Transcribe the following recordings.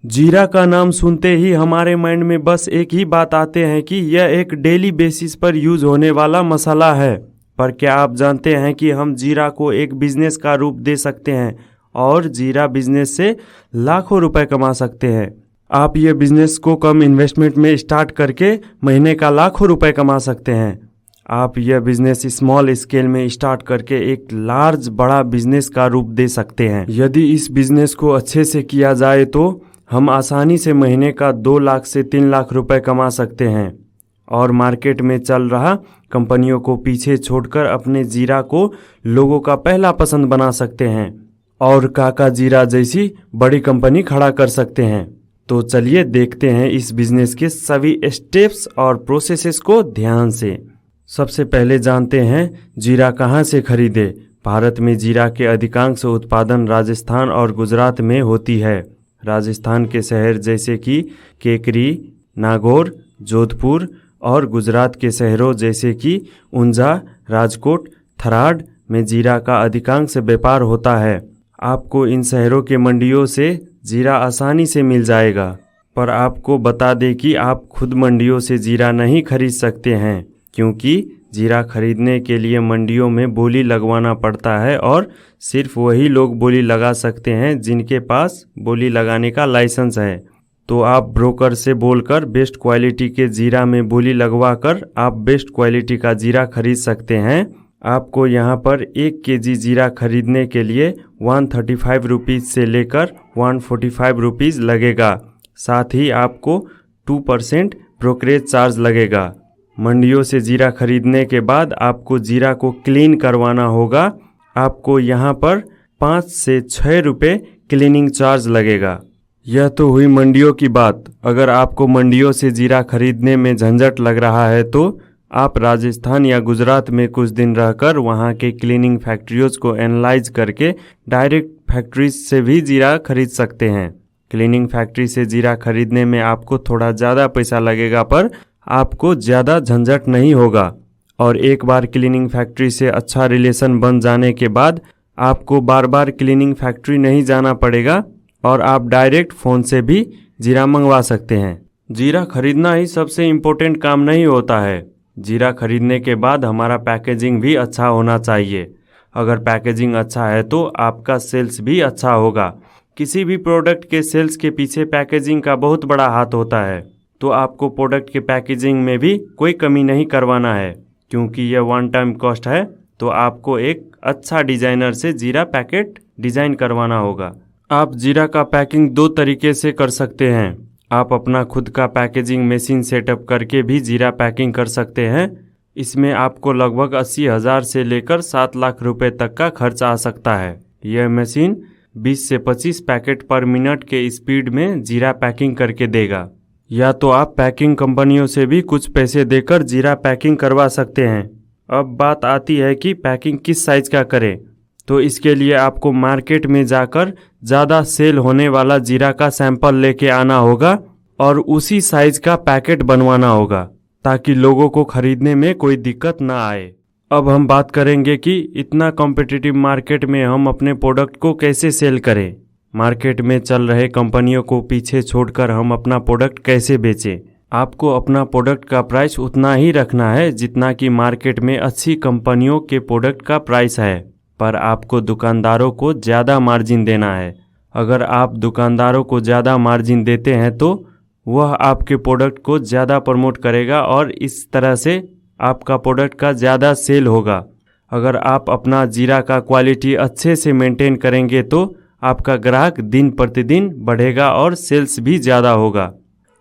जीरा का नाम सुनते ही हमारे माइंड में बस एक ही बात आते हैं कि यह एक डेली बेसिस पर यूज होने वाला मसाला है। पर क्या आप जानते हैं कि हम जीरा को एक बिजनेस का रूप दे सकते हैं और जीरा बिजनेस से लाखों रुपए कमा सकते हैं। आप ये बिजनेस को कम इन्वेस्टमेंट में स्टार्ट करके महीने का लाखों रुपए कमा सकते हैं। आप यह बिजनेस स्मॉल स्केल में स्टार्ट करके एक लार्ज बड़ा बिजनेस का रूप दे सकते हैं। यदि इस बिजनेस को अच्छे से किया जाए तो हम आसानी से महीने का 2 लाख से 3 लाख रुपए कमा सकते हैं और मार्केट में चल रहा कंपनियों को पीछे छोड़कर अपने जीरा को लोगों का पहला पसंद बना सकते हैं और काका जीरा जैसी बड़ी कंपनी खड़ा कर सकते हैं। तो चलिए देखते हैं इस बिजनेस के सभी स्टेप्स और प्रोसेसेस को ध्यान से। सबसे पहले जानते हैं जीरा कहाँ से खरीदे। भारत में जीरा के अधिकांश उत्पादन राजस्थान और गुजरात में होती है। राजस्थान के शहर जैसे कि केकरी, नागौर, जोधपुर और गुजरात के शहरों जैसे कि ऊंझा, राजकोट, थराद में जीरा का अधिकांश व्यापार होता है। आपको इन शहरों के मंडियों से जीरा आसानी से मिल जाएगा। पर आपको बता दें कि आप खुद मंडियों से जीरा नहीं खरीद सकते हैं, क्योंकि जीरा खरीदने के लिए मंडियों में बोली लगवाना पड़ता है और सिर्फ वही लोग बोली लगा सकते हैं जिनके पास बोली लगाने का लाइसेंस है। तो आप ब्रोकर से बोलकर बेस्ट क्वालिटी के जीरा में बोली लगवाकर आप बेस्ट क्वालिटी का जीरा खरीद सकते हैं। आपको यहाँ पर 1 केजी जीरा खरीदने के लिए 135 रुपीज़ से लेकर 145 रुपीज़ लगेगा। साथ ही आपको 2% ब्रोकरेज चार्ज लगेगा। मंडियों से जीरा खरीदने के बाद आपको जीरा को क्लीन करवाना होगा। आपको यहाँ पर 5 से 6 रुपये क्लीनिंग चार्ज लगेगा। यह तो हुई मंडियों की बात। अगर आपको मंडियों से जीरा खरीदने में झंझट लग रहा है तो आप राजस्थान या गुजरात में कुछ दिन रहकर वहाँ के क्लीनिंग फैक्ट्रियों को एनालाइज करके डायरेक्ट फैक्ट्रीज से भी जीरा खरीद सकते हैं। क्लीनिंग फैक्ट्री से जीरा खरीदने में आपको थोड़ा ज़्यादा पैसा लगेगा, पर आपको ज़्यादा झंझट नहीं होगा। और एक बार क्लीनिंग फैक्ट्री से अच्छा रिलेशन बन जाने के बाद आपको बार बार क्लीनिंग फैक्ट्री नहीं जाना पड़ेगा और आप डायरेक्ट फ़ोन से भी जीरा मंगवा सकते हैं। जीरा खरीदना ही सबसे इम्पोर्टेंट काम नहीं होता है। जीरा खरीदने के बाद हमारा पैकेजिंग भी अच्छा होना चाहिए। अगर पैकेजिंग अच्छा है तो आपका सेल्स भी अच्छा होगा। किसी भी प्रोडक्ट के सेल्स के पीछे पैकेजिंग का बहुत बड़ा हाथ होता है। तो आपको प्रोडक्ट के पैकेजिंग में भी कोई कमी नहीं करवाना है, क्योंकि यह वन टाइम कॉस्ट है। तो आपको एक अच्छा डिज़ाइनर से जीरा पैकेट डिज़ाइन करवाना होगा। आप जीरा का पैकिंग 2 तरीके से कर सकते हैं। आप अपना खुद का पैकेजिंग मशीन सेटअप करके भी जीरा पैकिंग कर सकते हैं। इसमें आपको लगभग 80,000 से लेकर 7 लाख रुपए तक का खर्च आ सकता है। यह मशीन 20 से 25 पैकेट पर मिनट के स्पीड में जीरा पैकिंग करके देगा। या तो आप पैकिंग कंपनियों से भी कुछ पैसे देकर जीरा पैकिंग करवा सकते हैं। अब बात आती है कि पैकिंग किस साइज़ का करें। तो इसके लिए आपको मार्केट में जाकर ज़्यादा सेल होने वाला जीरा का सैंपल लेके आना होगा और उसी साइज़ का पैकेट बनवाना होगा, ताकि लोगों को खरीदने में कोई दिक्कत ना आए। अब हम बात करेंगे कि इतना कॉम्पिटिटिव मार्केट में हम अपने प्रोडक्ट को कैसे सेल करें। मार्केट में चल रहे कंपनियों को पीछे छोड़कर हम अपना प्रोडक्ट कैसे बेचें। आपको अपना प्रोडक्ट का प्राइस उतना ही रखना है जितना कि मार्केट में अच्छी कंपनियों के प्रोडक्ट का प्राइस है, पर आपको दुकानदारों को ज़्यादा मार्जिन देना है। अगर आप दुकानदारों को ज़्यादा मार्जिन देते हैं तो वह आपके प्रोडक्ट को ज़्यादा प्रमोट करेगा और इस तरह से आपका प्रोडक्ट का ज़्यादा सेल होगा। अगर आप अपना जीरा का क्वालिटी अच्छे से मेंटेन करेंगे तो आपका ग्राहक दिन प्रतिदिन बढ़ेगा और सेल्स भी ज़्यादा होगा।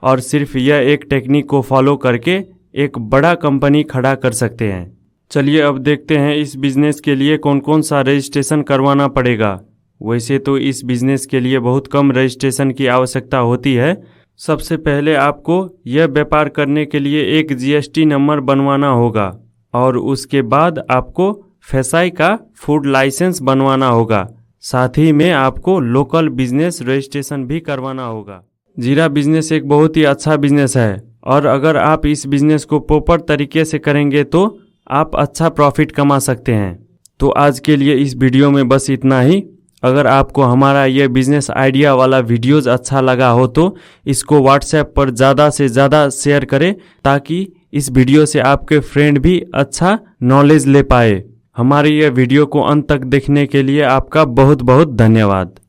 और सिर्फ यह एक टेक्निक को फॉलो करके एक बड़ा कंपनी खड़ा कर सकते हैं। चलिए अब देखते हैं इस बिज़नेस के लिए कौन कौन सा रजिस्ट्रेशन करवाना पड़ेगा। वैसे तो इस बिज़नेस के लिए बहुत कम रजिस्ट्रेशन की आवश्यकता होती है। सबसे पहले आपको यह व्यापार करने के लिए एक GST नंबर बनवाना होगा और उसके बाद आपको FSSAI का फूड लाइसेंस बनवाना होगा। साथ ही में आपको लोकल बिजनेस रजिस्ट्रेशन भी करवाना होगा। जीरा बिजनेस एक बहुत ही अच्छा बिजनेस है और अगर आप इस बिजनेस को प्रॉपर तरीके से करेंगे तो आप अच्छा प्रॉफिट कमा सकते हैं। तो आज के लिए इस वीडियो में बस इतना ही। अगर आपको हमारा ये बिजनेस आइडिया वाला वीडियोस अच्छा लगा हो तो इसको व्हाट्सएप पर ज़्यादा से ज़्यादा शेयर करें ताकि इस वीडियो से आपके फ्रेंड भी अच्छा नॉलेज ले पाए। हमारी ये वीडियो को अंत तक देखने के लिए आपका बहुत बहुत धन्यवाद।